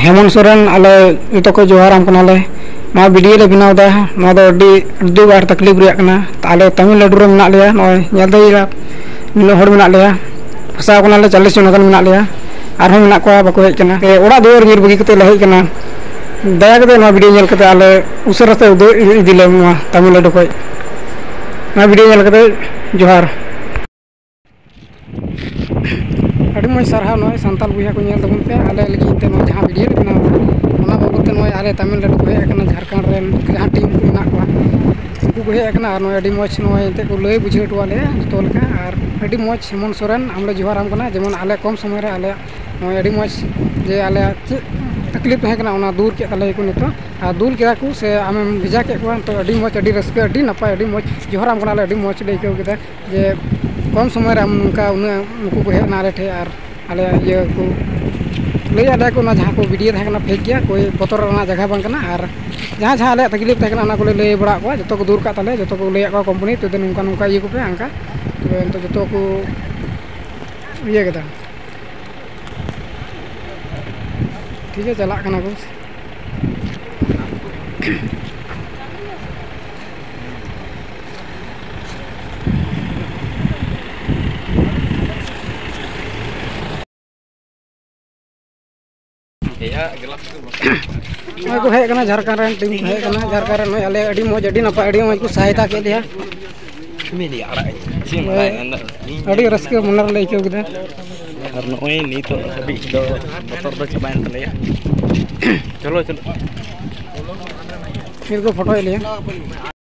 हेमंत सोरेन आले जो को जोहाराम कनाले ना वीडियो ले बनाव दा ना दो अड्डी बार तकलीफ रिया कना आले तमिलनाडु रे मेना लिया नय नेल दो मिलो हड़ मेना लिया फसा कनाले 40 जन मेना लिया आरहम मेना को बाको हेज कना ओड़ा दुआर गिर बगी कते ले हेज कना दया कते ना वीडियो नेल कते आले उसरते उदो इदिले तमिलनाडु को ना वीडियो नेल कते जोहार अड़ी मज सारहा नय सांताल बुया को नेल तबन पे आले लगी ते नय जहां वीडियो ले बनाव ओना बाबते नय आले तमिलनाडु को हेज कना झारखंड रेन जहां टीम को मेना को उनको को हेज कना नय अड़ी मज नय ते को लय बुझे टवाले तो लका आर अड़ी मज हेमंत सोरेन आमले जोहाराम कना जेमन आले कम समय रे आले नय अड़ी मज जे आले तकलीफ तहे कना ओना दूर के तले को नितो आ दूर के को से आम भेजा के को तो अड़ी मज अड़ी रस्के अड़ी नपाय अड़ी मज जोहाराम कना अड़ी मज ले के केदा जे कम समय रे उनका उनको को हेना रे ठे आर आले ये को लय आले को ना जहां को वीडियो तहे कना फेक गया कोई बतर ना जगह बांग कना आर जहां जहां आले तकलीफ तहे कना को लय बड़ा को जतो को दूर का तले जतो को लय को कंपनी तो उनका उनका ये को पे अंका तो जतो को ये केदा ठीक है चला कना को को हेज कना झारखंड रेन टीम को हेज कना झारखंड रेन आले अड़ी मज अड़ी नपा अड़ी मज को सहायता के लिया अड़ी रस्के मनर ले के केदा और नय नीतो अभी दो बतर दो चबायन तले चलो फिर को फोटो लिया।